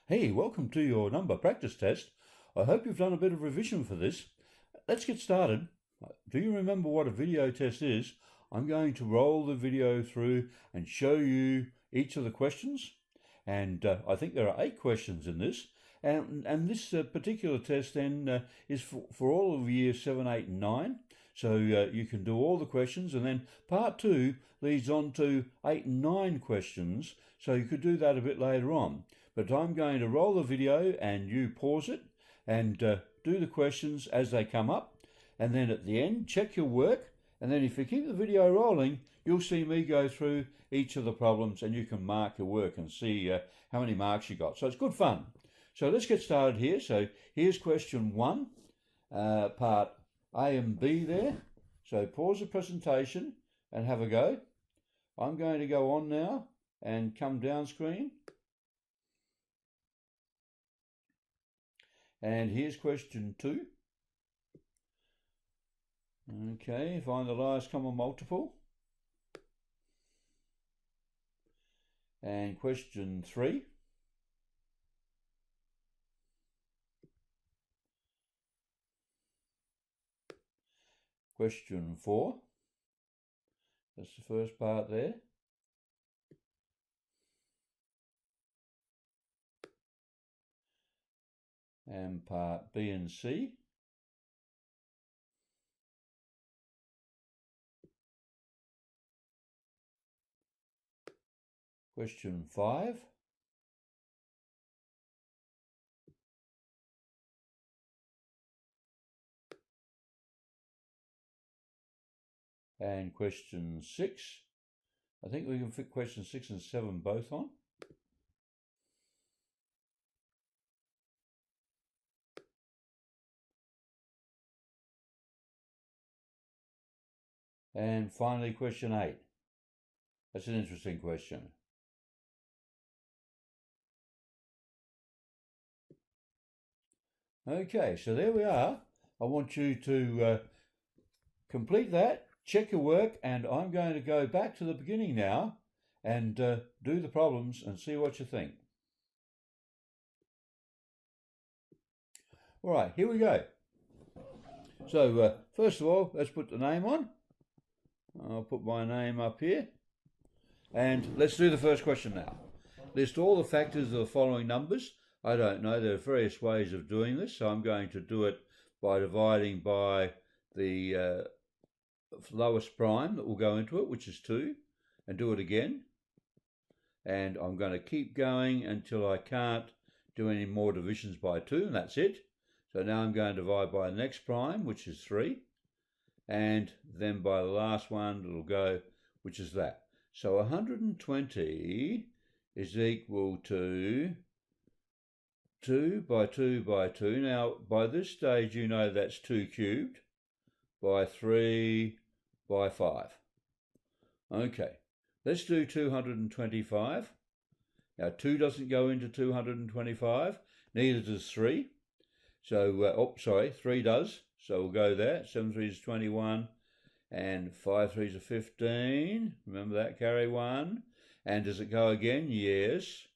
Hey, welcome to your number practice test. I hope you've done a bit of revision for this. Let's get started. Do you remember what a video test is? I'm going to roll the video through and show you each of the questions. And I think there are 8 questions in this. And this particular test then is for all of years 7, 8 and 9. So you can do all the questions, and then part 2 leads on to 8 and 9 questions. So you could do that a bit later on. But I'm going to roll the video and you pause it and do the questions as they come up. And then at the end, check your work. And then if you keep the video rolling, you'll see me go through each of the problems and you can mark your work and see how many marks you got. So it's good fun. So let's get started here. So here's question 1, part A and B there. So pause the presentation and have a go. I'm going to go on now and come down screen. And here's question 2. Okay, find the lowest common multiple. And question 3. Question 4. That's the first part there. And part B and C. Question 5. And question 6. I think we can fit questions 6 and 7 both on. And finally, question 8. That's an interesting question. Okay, so there we are. I want you to complete that, check your work, and I'm going to go back to the beginning now and do the problems and see what you think. All right, here we go. So first of all, let's put the name on. I'll put my name up here. And let's do the first question now. List all the factors of the following numbers. I don't know, there are various ways of doing this, so I'm going to do it by dividing by the lowest prime that will go into it, which is 2, and do it again. And I'm going to keep going until I can't do any more divisions by 2, and that's it. So now I'm going to divide by the next prime, which is 3, and then by the last one it'll go, which is that. So 120 is equal to 2 by 2 by 2. Now, by this stage, you know that's 2 cubed by 3 by 5. Okay, let's do 225. Now, 2 doesn't go into 225, neither does 3. So, 3 does. So we'll go there. 7 3s is 21, and 5 3s are 15. Remember that, carry 1. And does it go again? Yes.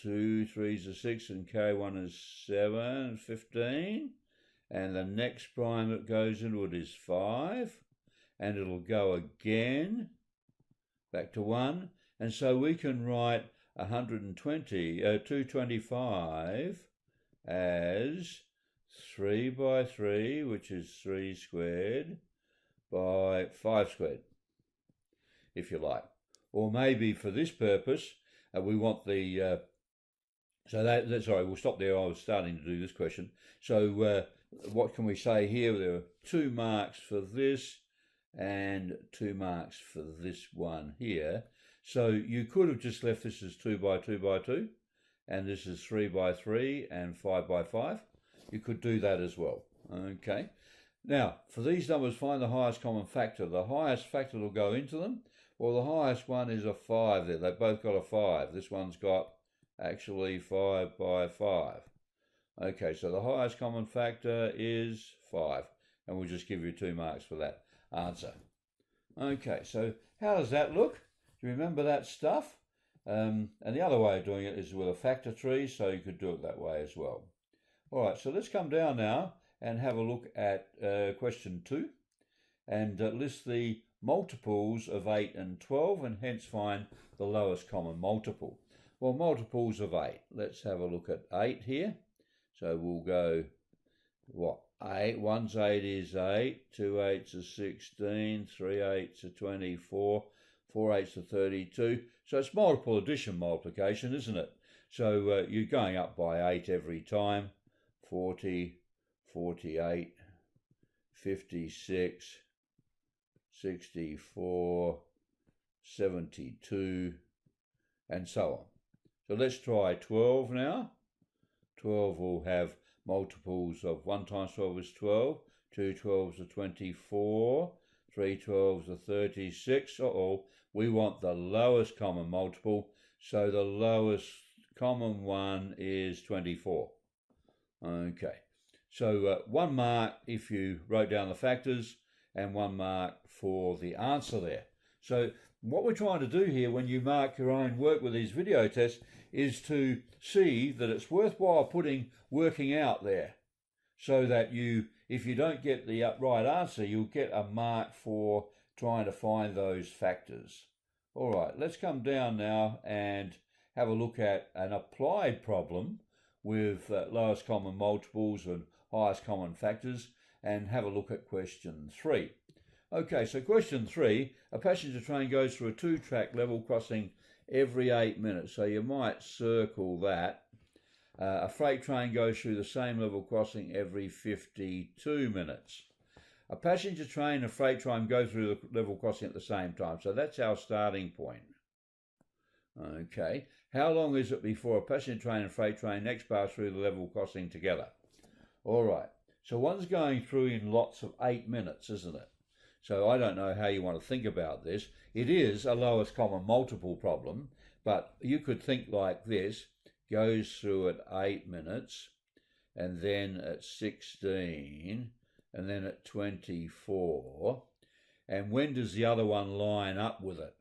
2 3s are 6, and carry 1 is 7, 15. And the next prime that goes into it is 5. And it'll go again, back to 1. And so we can write 225 as 3 by 3, which is 3 squared, by 5 squared, if you like. Or maybe for this purpose, we want the... we'll stop there. I was starting to do this question. So what can we say here? There are 2 marks for this and 2 marks for this one here. So you could have just left this as 2 by 2 by 2, and this is 3 by 3 and 5 by 5. You could do that as well. Okay. Now, for these numbers, find the highest common factor. The highest factor will go into them. Well, the highest one is a 5 there. They've both got a 5. This one's got actually 5 by 5. Okay, so the highest common factor is 5. And we'll just give you 2 marks for that answer. Okay, so how does that look? Do you remember that stuff? And the other way of doing it is with a factor tree, so you could do it that way as well. All right, so let's come down now and have a look at question 2 and list the multiples of 8 and 12 and hence find the lowest common multiple. Well, multiples of 8. Let's have a look at 8 here. So we'll go, what? 8, 1's 8 is 8, 2 8's are 16, 3 8's are 24, 4 8's are 32. So it's multiple addition multiplication, isn't it? So you're going up by 8 every time. 40, 48, 56, 64, 72, and so on. So let's try 12 now. 12 will have multiples of 1 times 12 is 12, 2 12s are 24, 3 12s are 36. We want the lowest common multiple, so the lowest common one is 24. Okay, so 1 mark if you wrote down the factors and 1 mark for the answer there. So what we're trying to do here when you mark your own work with these video tests is to see that it's worthwhile working out there, so that if you don't get the right answer, you'll get a mark for trying to find those factors. All right, let's come down now and have a look at an applied problem with lowest common multiples and highest common factors, and have a look at question 3. Okay, so question 3, a passenger train goes through a 2-track level crossing every 8 minutes. So you might circle that. A freight train goes through the same level crossing every 52 minutes. A passenger train and a freight train go through the level crossing at the same time. So that's our starting point. Okay, how long is it before a passenger train and freight train next pass through the level crossing together? All right, so one's going through in lots of 8 minutes, isn't it? So I don't know how you want to think about this. It is a lowest common multiple problem, but you could think like this: goes through at 8 minutes, and then at 16, and then at 24. And when does the other one line up with it?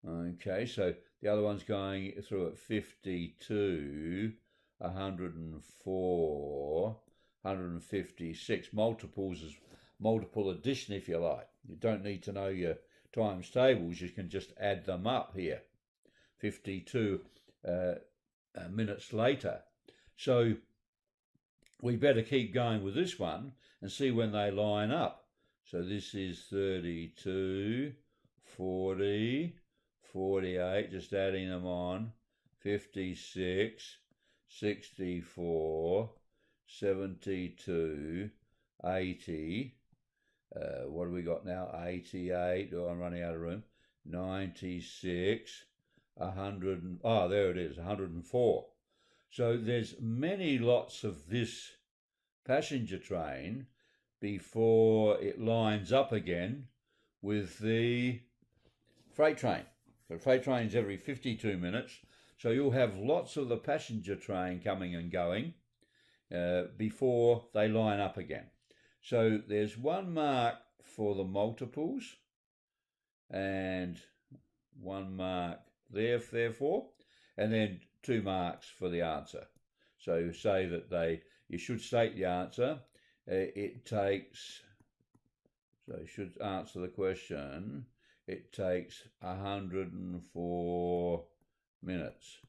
Okay, so the other one's going through at 52, 104, 156. Multiples is multiple addition, if you like. You don't need to know your times tables. You can just add them up here. 52 minutes later. So we better keep going with this one and see when they line up. So this is 32, 40, 48, just adding them on, 56, 64, 72, 80, what do we got now, 88, I'm running out of room, 96, 100, there it is, 104. So there's many lots of this passenger train before it lines up again with the freight train. So freight train's every 52 minutes, so you'll have lots of the passenger train coming and going before they line up again. So there's 1 mark for the multiples and 1 mark there, therefore, and then 2 marks for the answer. So you say that you should state the answer. It takes, so you should answer the question, it takes 104 minutes.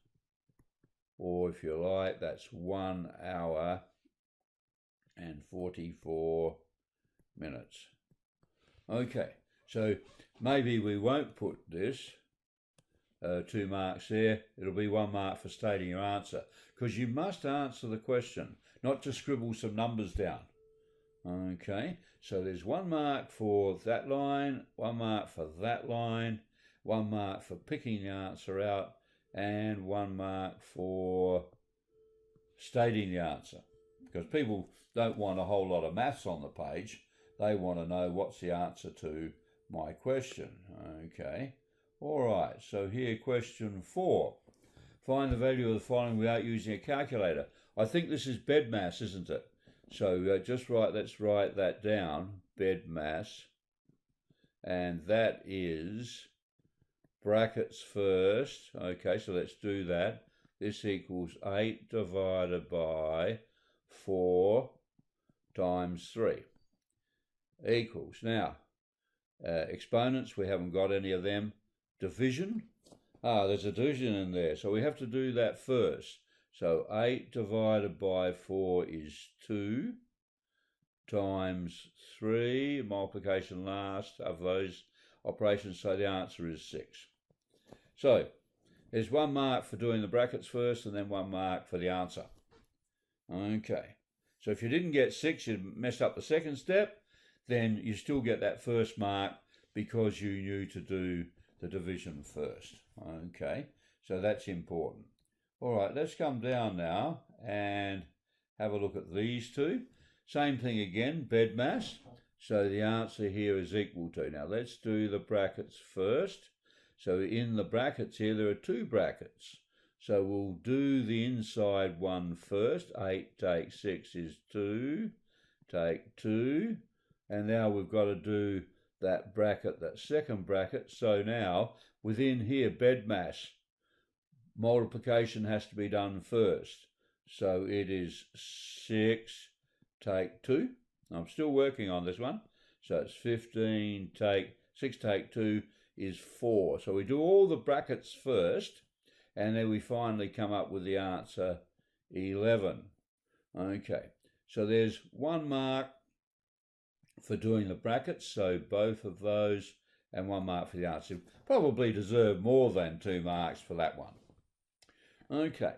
Or if you like, that's 1 hour and 44 minutes. Okay, so maybe we won't put this 2 marks there. It'll be 1 mark for stating your answer, because you must answer the question, not to scribble some numbers down. Okay, so there's 1 mark for that line, 1 mark for that line, 1 mark for picking the answer out, and 1 mark for stating the answer. Because people don't want a whole lot of maths on the page. They want to know what's the answer to my question. Okay, all right, so here, question 4. Find the value of the following without using a calculator. I think this is bed mass, isn't it? So let's write that down, bed mass, and that is brackets first. Okay, so let's do that. This equals 8 divided by 4 times 3 equals. Now, exponents, we haven't got any of them. Division. There's a division in there, so we have to do that first. So 8 divided by 4 is 2 times 3, multiplication last of those operations, so the answer is 6. So there's 1 mark for doing the brackets first and then 1 mark for the answer. Okay, so if you didn't get 6, you messed up the second step, then you still get that first mark because you knew to do the division first. Okay, so that's important. All right, let's come down now and have a look at these two. Same thing again, bed mass. So the answer here is equal to. Now let's do the brackets first. So in the brackets here, there are 2 brackets. So we'll do the inside one first. 8 take 6 is 2. Take 2. And now we've got to do that bracket, that second bracket. So now, within here, bed mass, multiplication has to be done first. So it is 6 take 2. I'm still working on this one. So it's 15 take 6 take 2 is 4. So we do all the brackets first, and then we finally come up with the answer 11. Okay, so there's 1 mark for doing the brackets, so both of those, and 1 mark for the answer. Probably deserve more than 2 marks for that one. Okay,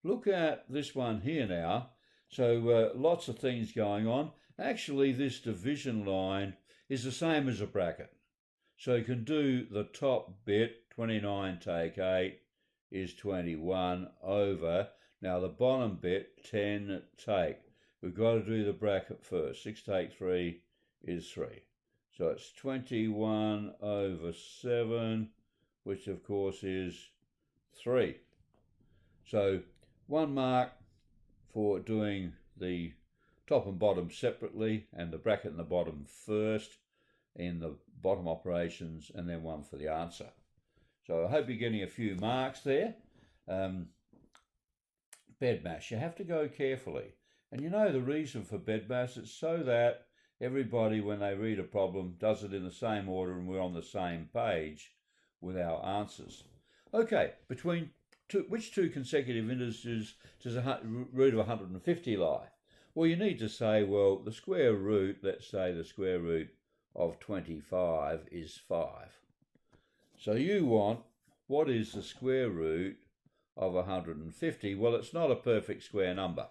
look at this one here now. So lots of things going on. Actually, this division line is the same as a bracket. So you can do the top bit, 29 take 8 is 21 over. Now the bottom bit, 10 take. We've got to do the bracket first. 6 take 3 is 3. So it's 21 over 7, which of course is 3. So 1 mark for doing the top and bottom separately, and the bracket and the bottom first in the bottom operations, and then 1 for the answer. So I hope you're getting a few marks there. Bed mass, you have to go carefully. And you know the reason for bed mass, it's so that everybody, when they read a problem, does it in the same order and we're on the same page with our answers. Okay, between which 2 consecutive integers does a root of 150 lie? Well, you need to say, well, the square root, let's say the square root of 25 is 5. So you want, what is the square root of 150? Well, it's not a perfect square number.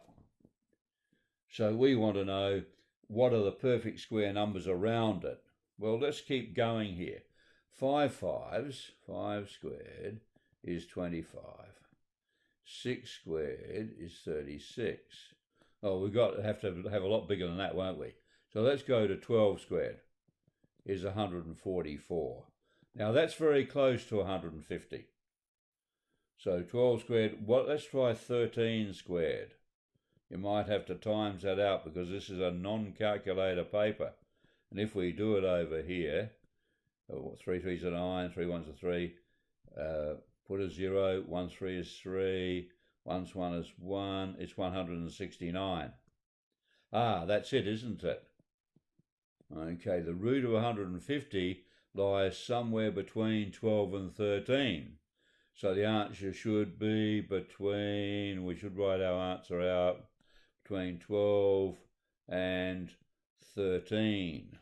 So we want to know, what are the perfect square numbers around it? Well, let's keep going here. 5 fives, 5 squared is 25. 6 squared is 36. Oh, we've got to have a lot bigger than that, won't we? So let's go to 12 squared is 144. Now that's very close to 150. So 12 squared, let's try 13 squared. You might have to times that out because this is a non-calculator paper. And if we do it over here, 3 threes are 9, 3 ones are 3, put a 0, 1 3 is 3, 1 1 is 1, it's 169. That's it, isn't it? Okay, the root of 150 lies somewhere between 12 and 13. So the answer should be between, we should write our answer out, between 12 and 13.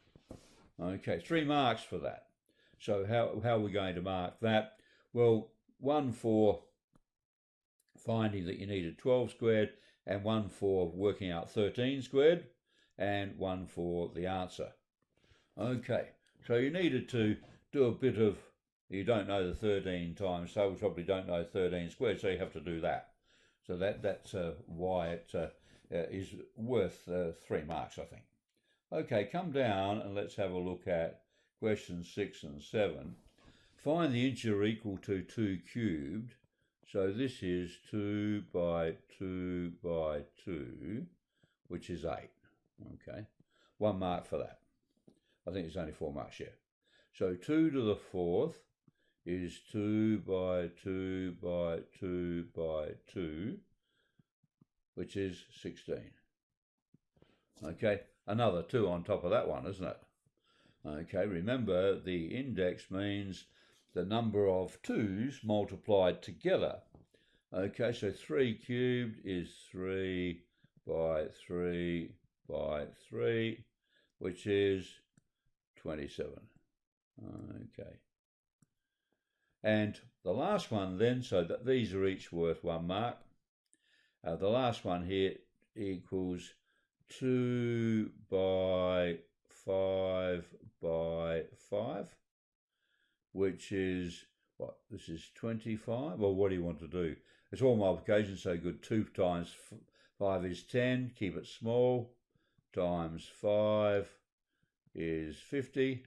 Okay, 3 marks for that. So how are we going to mark that? Well, 1 for finding that you needed 12 squared, and 1 for working out 13 squared, and 1 for the answer. Okay, so you needed to do a bit of, you don't know the 13 times, so we probably don't know 13 squared, so you have to do that. So that's why it is worth 3 marks, I think. Okay, come down and let's have a look at questions 6 and 7. Find the integer equal to 2 cubed. So this is 2 by 2 by 2, which is 8. Okay, 1 mark for that. I think it's only 4 marks here. So 2 to the 4th is 2 by 2 by 2 by 2, which is 16. Okay, another 2 on top of that one, isn't it? Okay, remember the index means the number of 2's multiplied together. Okay, so 3 cubed is 3 by 3 by 3, which is 27. Okay. And the last one then, so that these are each worth 1 mark. The last one here equals 2 by 5 by 5, which is, what, this is 25? Well, what do you want to do? It's all multiplication, so good. 2 times 5 is 10, keep it small, times 5 is 50.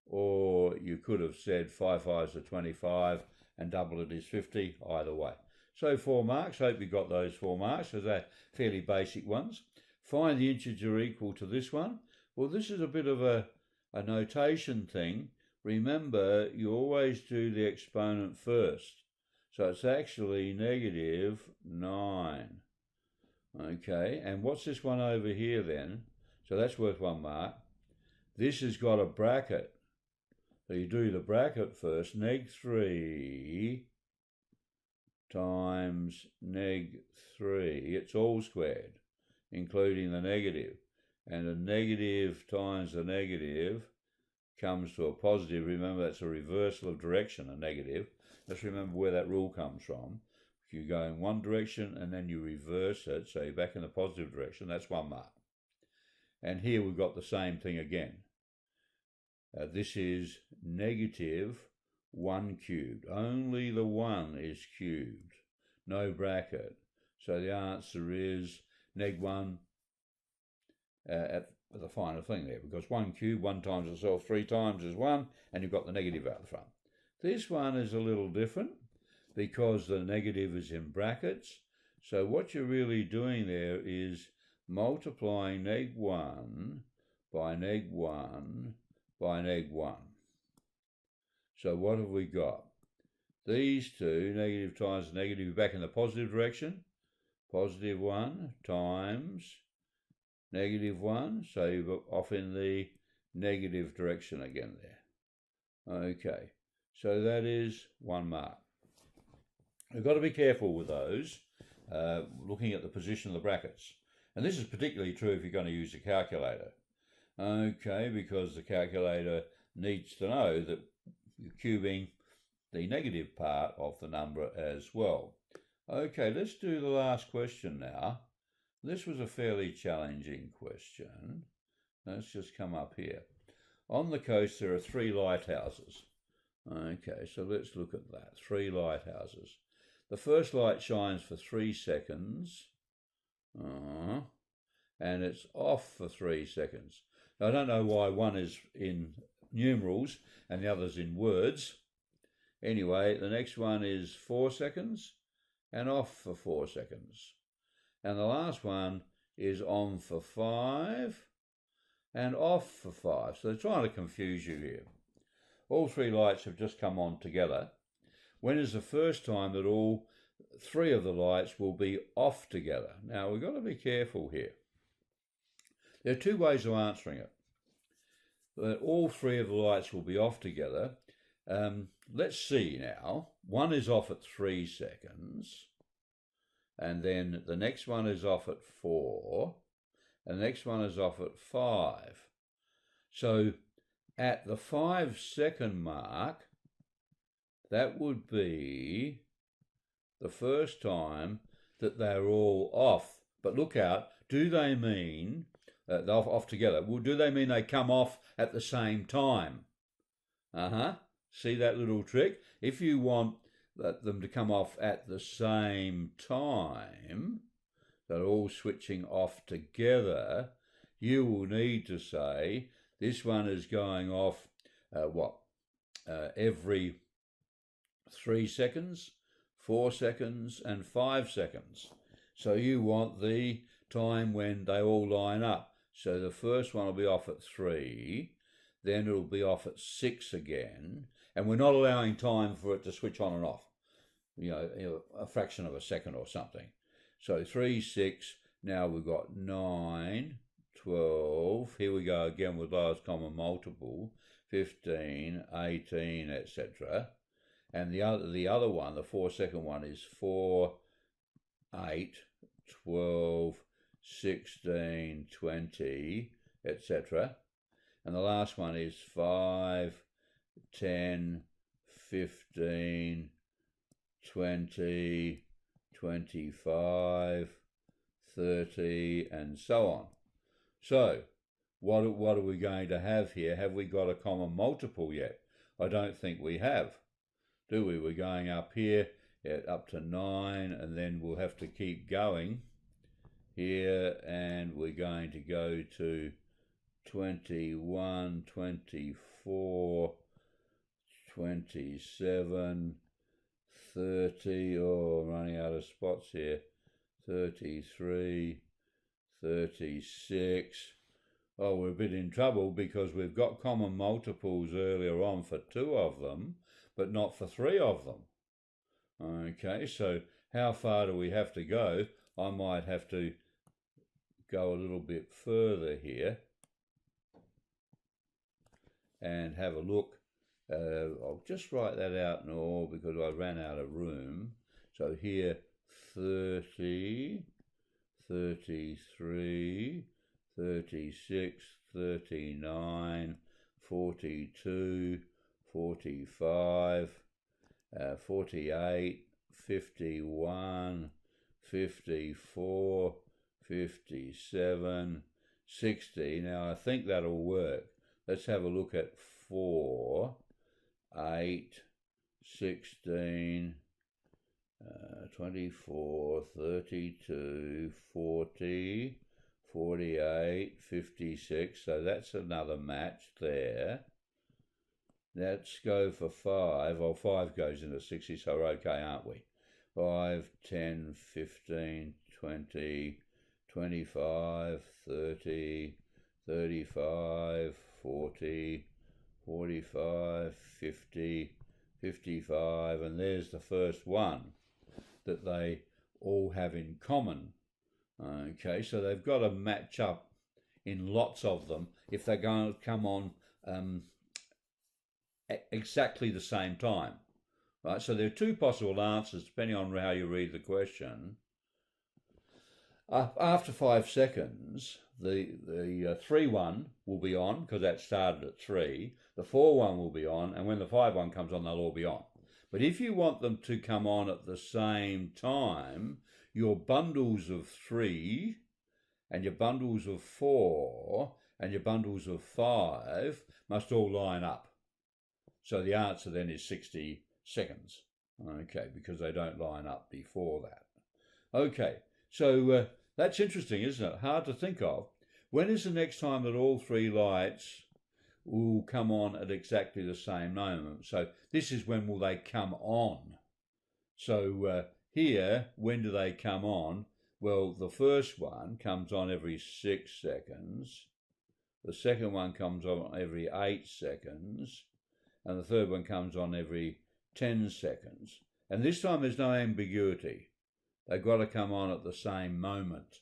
Or you could have said 5 5s are 25 and double it is 50, either way. So 4 marks, hope you got those 4 marks, because they're fairly basic ones. Find the integer equal to this one. Well, this is a bit of a notation thing. Remember, you always do the exponent first. So it's actually -9. Okay, and what's this one over here then? So that's worth 1 mark. This has got a bracket. So you do the bracket first, -3 times -3. It's all squared, including the negative. And a negative times a negative comes to a positive. Remember, that's a reversal of direction, a negative. Just remember where that rule comes from. If you go in one direction and then you reverse it, so you're back in the positive direction, that's 1 mark. And here we've got the same thing again. This is -1 cubed. Only the 1 is cubed, no bracket. So the answer is -1 at the final thing there, because 1 cubed, 1 times itself 3 times is 1, and you've got the negative out the front. This one is a little different because the negative is in brackets. So what you're really doing there is multiplying -1 by -1 by -1. So what have we got? These two, negative times negative, back in the positive direction. +1 times -1. So you're off in the negative direction again there. Okay, so that is 1 mark. We've got to be careful with those, looking at the position of the brackets. And this is particularly true if you're going to use a calculator. Okay, because the calculator needs to know that you're cubing the negative part of the number as well. Okay, let's do the last question now. This was a fairly challenging question. Let's just come up here. On the coast there are 3 lighthouses. Okay, so let's look at that. 3 lighthouses. The first light shines for 3 seconds. And it's off for 3 seconds. Now, I don't know why one is in numerals and the other's in words. Anyway, the next one is 4 seconds and off for 4 seconds. And the last one is on for 5 and off for 5. So they're trying to confuse you here. All 3 lights have just come on together. When is the first time that all 3 of the lights will be off together? Now, we've got to be careful here. There are 2 ways of answering it. All 3 of the lights will be off together. Let's see now. One is off at 3 seconds, and then the next one is off at 4, and the next one is off at 5. So at the 5-second mark, that would be the first time that they're all off. But look out, do they mean they're off together? Well, do they mean they come off at the same time? See that little trick? If you want them to come off at the same time, they're all switching off together, you will need to say this one is going off every 3 seconds, 4 seconds and 5 seconds. So you want the time when they all line up. So the first one will be off at 3, then it'll be off at 6 again, And we're not allowing time for it to switch on and off, a fraction of a second or something. So 3, 6, now we've got 9, 12, here we go again with lowest common multiple, 15, 18, etc. And the other one, the 4-second one, is 4, 8, 12, 16, 20, etc. And the last one is 5, 10, 15, 20, 25, 30, and so on. So, what are we going to have here? Have we got a common multiple yet? I don't think we have, do we? We're going up here, up to 9, and then we'll have to keep going here, and we're going to go to 21, 24, 27, 30, I'm running out of spots here, 33, 36. Oh, we're a bit in trouble because we've got common multiples earlier on for 2 of them, but not for 3 of them. Okay, so how far do we have to go? I might have to go a little bit further here and have a look. I'll just write that out now because I ran out of room. So here, 30, 33, 36, 39, 42, 45, 48, 51, 54, 57, 60. Now I think that'll work. Let's have a look at 4, 8, 16, 24, 32, 40, 48, 56. So that's another match there. Let's go for 5. Well, 5 goes into 60, so we're okay, aren't we? 5, 10, 15, 20, 25, 30, 35, 40, 45, 50, 55, and there's the first one that they all have in common. Okay, so they've got to match up in lots of them if they're going to come on at exactly the same time. Right, so there are 2 possible answers depending on how you read the question. After 5 seconds, the 3 one will be on because that started at 3. The 4 one will be on, and when the 5 one comes on, they'll all be on. But if you want them to come on at the same time, your bundles of 3 and your bundles of 4 and your bundles of 5 must all line up. So the answer then is 60 seconds. Okay, because they don't line up before that. Okay, so that's interesting, isn't it? Hard to think of. When is the next time that all 3 lights will come on at exactly the same moment? So this is when will they come on. So here, when do they come on? Well, the first one comes on every 6 seconds. The second one comes on every 8 seconds. And the third one comes on every 10 seconds. And this time there's no ambiguity. They've got to come on at the same moment.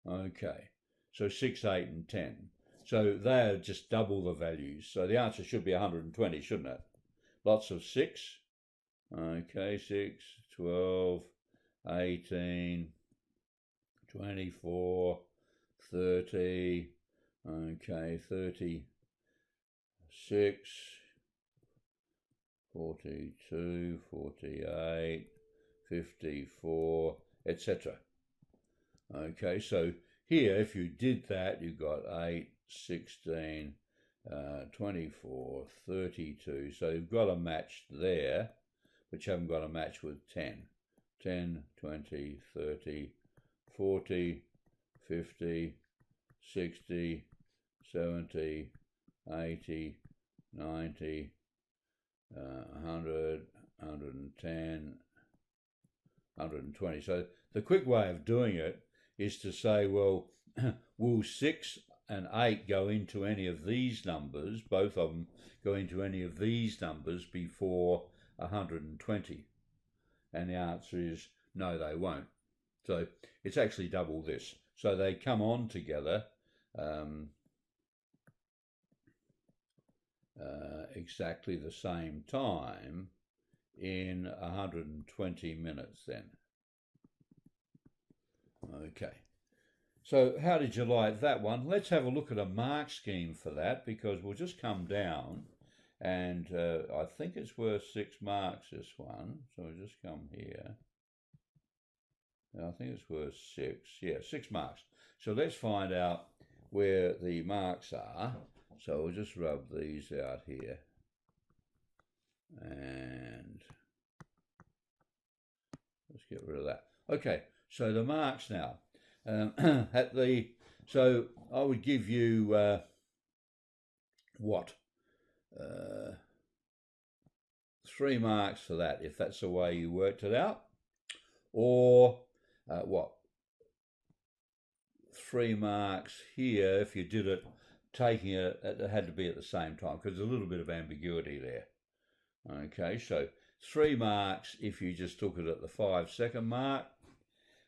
Okay, so 6, 8 and 10. So they're just double the values. So the answer should be 120, shouldn't it? Lots of 6. Okay, 6, 12, 18, 24, 30. Okay, 36, 42, 48, 54, etc. Okay, so here, if you did that, you got 8, 16, 24, 32. So you've got a match there, but you haven't got a match with 10. 10, 20, 30, 40, 50, 60, 70, 80, 90, 100, 110, 120. So the quick way of doing it is to say, well, will 6 and 8 go into any of these numbers, both of them go into any of these numbers before 120? And the answer is no, they won't. So it's actually double this. So they come on together exactly the same time in 120 minutes then. Okay. So how did you like that one? Let's have a look at a mark scheme for that, because we'll just come down and I think it's worth 6 marks, this one. So we'll just come here. I think it's worth 6. Yeah, 6 marks. So let's find out where the marks are. So we'll just rub these out here. And let's get rid of that. Okay, so the marks now. So I would give you what? 3 marks for that, if that's the way you worked it out. Or what? 3 marks here if you did it taking it had to be at the same time, because there's a little bit of ambiguity there. Okay, so 3 marks if you just took it at the 5-second mark,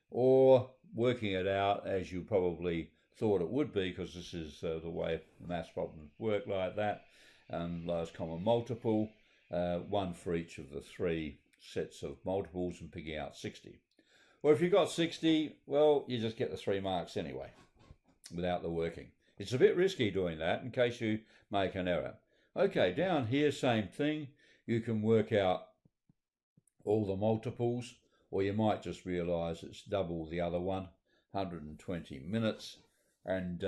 or working it out as you probably thought it would be, because this is the way maths problems work like that. Lowest common multiple, 1 for each of the 3 sets of multiples, and picking out 60. Well, if you got 60, well, you just get the 3 marks anyway, without the working. It's a bit risky doing that in case you make an error. Okay, down here, same thing. You can work out all the multiples, or you might just realise it's double the other one, 120 minutes, and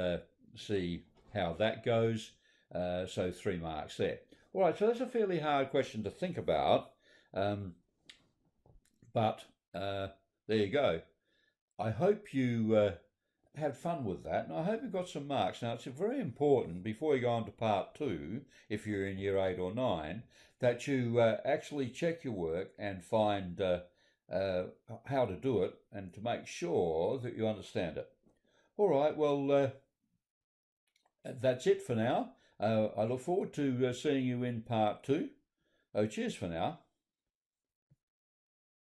see how that goes. So 3 marks there. All right, so that's a fairly hard question to think about, but there you go. I hope you had fun with that, and I hope you got some marks. Now, it's very important, before you go on to part 2, if you're in year 8 or 9, that you actually check your work and find how to do it, and to make sure that you understand it. All right, well, that's it for now. I look forward to seeing you in part 2. Cheers for now.